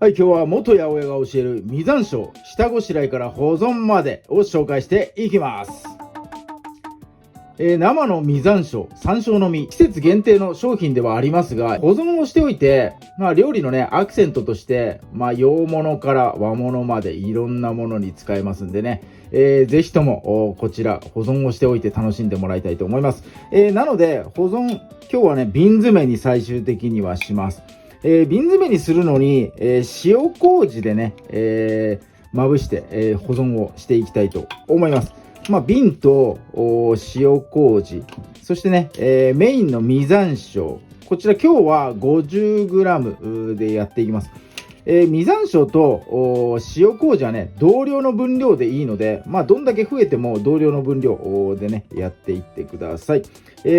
はい、今日は元八百屋が教える実山椒、下ごしらえから保存までを紹介していきます。生の実山椒、山椒の実、季節限定の商品ではありますが、保存をしておいて、料理のね、アクセントとして、洋物から和物までいろんなものに使えますんでね、ぜひともこちら保存をしておいて楽しんでもらいたいと思います。なので、保存、今日はね、瓶詰めに最終的にはします。瓶詰めにするのに、塩麹でね、まぶして、保存をしていきたいと思います。瓶と塩麹、そしてね、メインの実山椒、こちら今日は 50g でやっていきます。実山椒と塩麹はね、同量の分量でいいので、どんだけ増えても同量の分量でね、やっていってください。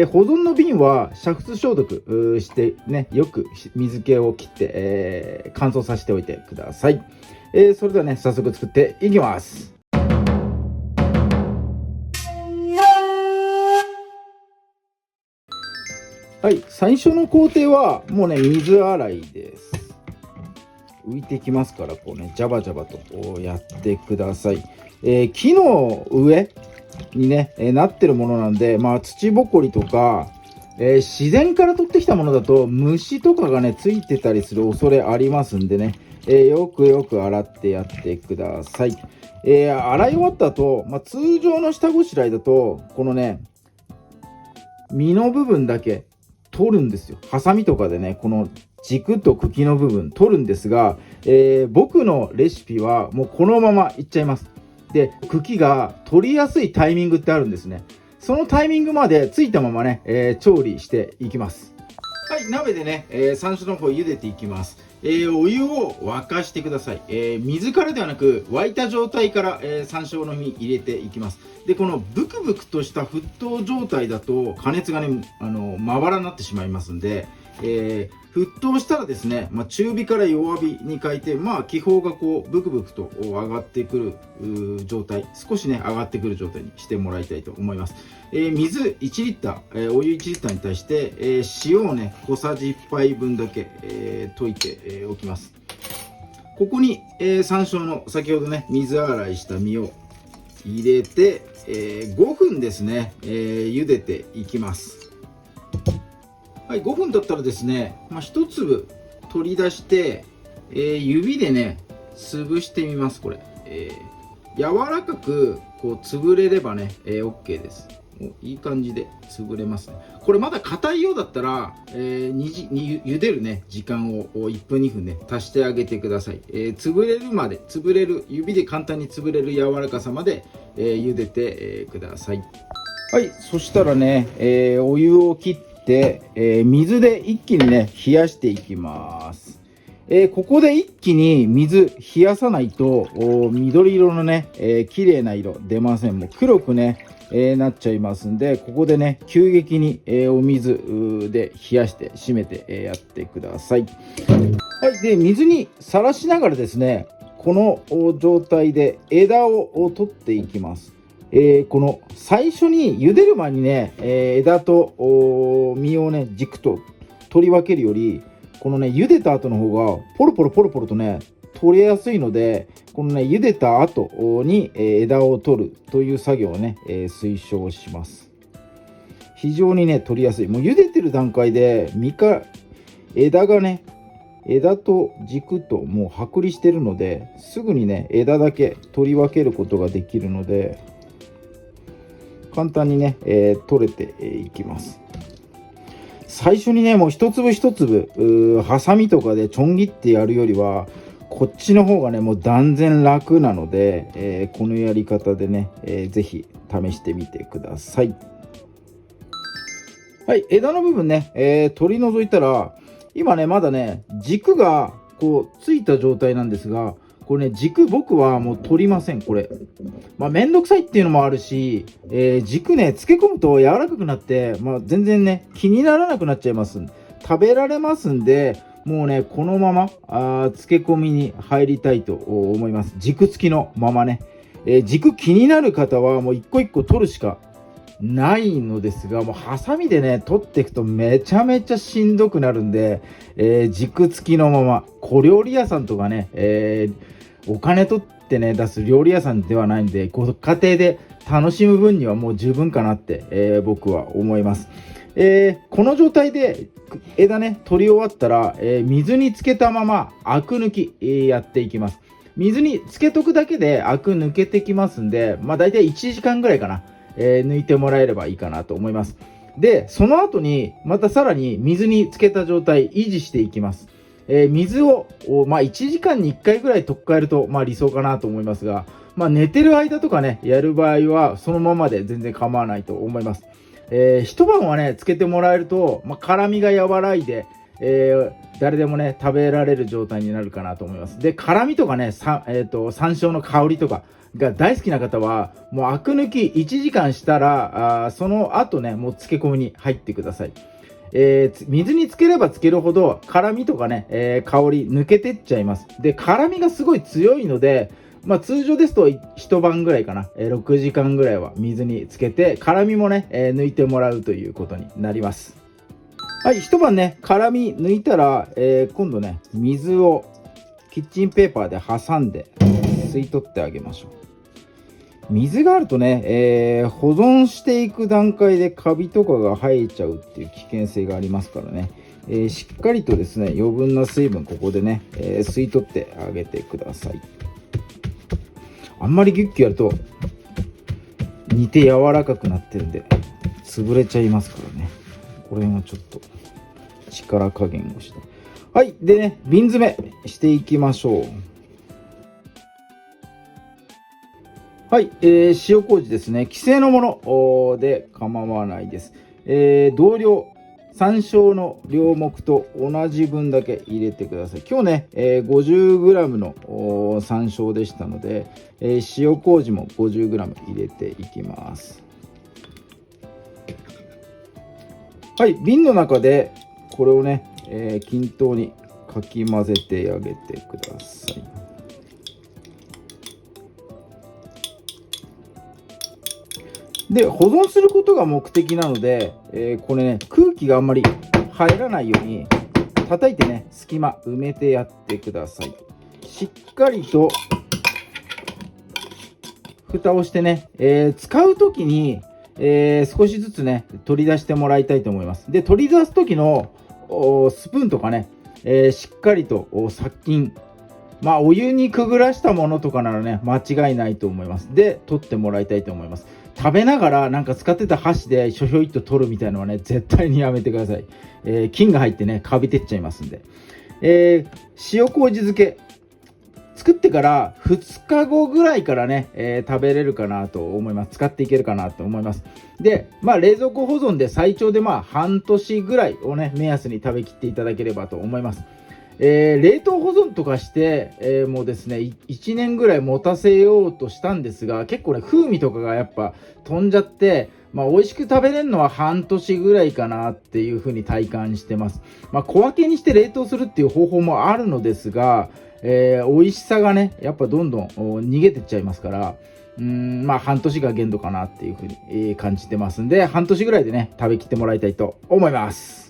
保存の瓶は煮沸消毒してね、よく水気を切って、乾燥させておいてください。それではね、早速作っていきます。はい、最初の工程はもうね、水洗いです。浮いてきますから、こうね、ジャバジャバとこうやってください。木の上にね、なってるものなんで、土ぼこりとか、自然から取ってきたものだと虫とかがねついてたりする恐れありますんでね、よく洗ってやってください。洗い終わった後、通常の下ごしらえだとこのね実の部分だけ取るんですよ。ハサミとかでね、この軸と茎の部分取るんですが、僕のレシピはもうこのままいっちゃいます。で、茎が取りやすいタイミングってあるんですね。そのタイミングまでついたままね、調理していきます。はい、鍋でね、山椒の方を茹でていきます。お湯を沸かしてください。水からではなく沸いた状態から、山椒の実入れていきます。で、このブクブクとした沸騰状態だと加熱がねまばらになってしまいますんで、沸騰したらですね、中火から弱火に変えて、気泡がこうブクブクと上がってくる状態、少しね上がってくる状態にしてもらいたいと思います。水1リッター、お湯1リッターに対して、塩をね小さじ1杯分だけ、溶いて、おきます。ここに、山椒の先ほどね水洗いした実を入れて、5分ですね、茹でていきます。はい、5分経ったらですね、1粒取り出して、指でね潰してみます。これ、柔らかくこう潰れればね、OK です。いい感じで潰れますね。これまだ硬いようだったら、茹でるね時間を1分2分ね足してあげてください。潰れるまで、指で簡単に潰れる柔らかさまで、茹でて、ください。はい、そしたらね、お湯を切って、水で一気にね冷やしていきます。ここで一気に水冷やさないと緑色のね、綺麗な色出ません。もう黒くね、なっちゃいますんで、ここでね急激に、お水で冷やして締めて、やってください。はい、で水にさらしながらですね、この状態で枝を取っていきます。この最初に茹でる前にね、枝と実をね軸と取り分けるより、このね茹でた後の方がポロポロとね取れやすいので、このね茹でた後に枝を取るという作業をね、推奨します。非常にね取りやすい。もう茹でてる段階で枝がね、枝と軸ともう剥離してるので、すぐにね枝だけ取り分けることができるので簡単にね、取れていきます。最初にねもう一粒一粒ハサミとかでちょん切ってやるよりはこっちの方がねもう断然楽なので、このやり方でね、ぜひ試してみてください。はい、枝の部分ね、取り除いたら、今ねまだね軸がこうついた状態なんですが、これね軸僕はもう取りません。これめんどくさいっていうのもあるし、軸ね漬け込むと柔らかくなって、全然ね気にならなくなっちゃいます。食べられますんで、もうねこのまま漬け込みに入りたいと思います。軸付きのままね、軸気になる方はもう一個一個取るしかないのですが、もうハサミでね取っていくとめちゃめちゃしんどくなるんで、軸付きのまま、小料理屋さんとかね、お金取ってね出す料理屋さんではないんで、ご家庭で楽しむ分にはもう十分かなって、僕は思います。この状態で枝ね取り終わったら、水につけたままアク抜き、やっていきます。水につけとくだけでアク抜けてきますんで、だいたい1時間ぐらいかな、抜いてもらえればいいかなと思います。でその後にまたさらに水につけた状態維持していきます。水を、1時間に1回ぐらい取っ替えると、理想かなと思いますが、寝てる間とかねやる場合はそのままで全然構わないと思います。一晩はねつけてもらえると、辛みが和らいで、誰でもね食べられる状態になるかなと思います。で辛みとかね山椒の香りとかが大好きな方はもうアク抜き1時間したら、その後ねもう漬け込みに入ってください。水につければつけるほど辛みとかね、香り抜けてっちゃいます。で辛みがすごい強いので、通常ですと一晩ぐらいかな、6時間ぐらいは水につけて辛みもね、抜いてもらうということになります。はい、一晩ね辛み抜いたら、今度ね水をキッチンペーパーで挟んで吸い取ってあげましょう。水があるとね、保存していく段階でカビとかが生えちゃうっていう危険性がありますからね、しっかりとですね余分な水分ここでね、吸い取ってあげてください。あんまりギュッギュやると煮て柔らかくなってるんで潰れちゃいますからね。これもちょっと力加減をして、はいでね瓶詰めしていきましょう。はい、塩麹ですね。既成のもので構わないです。同量山椒の両目と同じ分だけ入れてください。今日ね、50g の山椒でしたので、塩麹も 50g 入れていきます。はい、瓶の中でこれをね、均等にかき混ぜてあげてください。で保存することが目的なので、これね空気があんまり入らないように叩いてね隙間埋めてやってください。しっかりと蓋をしてね、使う時に、少しずつね取り出してもらいたいと思います。で取り出す時のスプーンとかね、しっかりと殺菌、お湯にくぐらしたものとかならね間違いないと思います。で取ってもらいたいと思います。食べながらなんか使ってた箸でひょひょいっと取るみたいなのはね絶対にやめてください。菌が入ってねカビてっちゃいますんで、塩麹漬け作ってから2日後ぐらいからね、食べれるかなと思います。使っていけるかなと思います。で冷蔵庫保存で最長で半年ぐらいをね目安に食べきっていただければと思います。冷凍保存とかして、もうですね1年ぐらい持たせようとしたんですが、結構ね風味とかがやっぱ飛んじゃって、美味しく食べれるのは半年ぐらいかなっていう風に体感してます。小分けにして冷凍するっていう方法もあるのですが、美味しさがねやっぱどんどん逃げてっちゃいますから、半年が限度かなっていう風に、感じてますんで、半年ぐらいでね食べきってもらいたいと思います。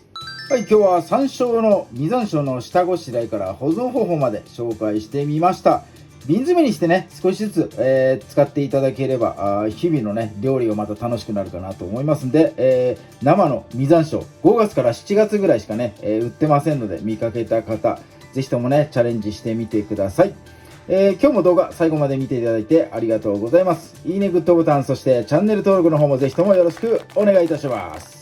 はい、今日は山椒の実山椒の下ごしらえから保存方法まで紹介してみました。瓶詰めにしてね少しずつ、使っていただければ日々のね料理がまた楽しくなるかなと思いますんで、生の実山椒5月から7月ぐらいしかね、売ってませんので、見かけた方ぜひともねチャレンジしてみてください。今日も動画最後まで見ていただいてありがとうございます。いいね、グッドボタン、そしてチャンネル登録の方もぜひともよろしくお願いいたします。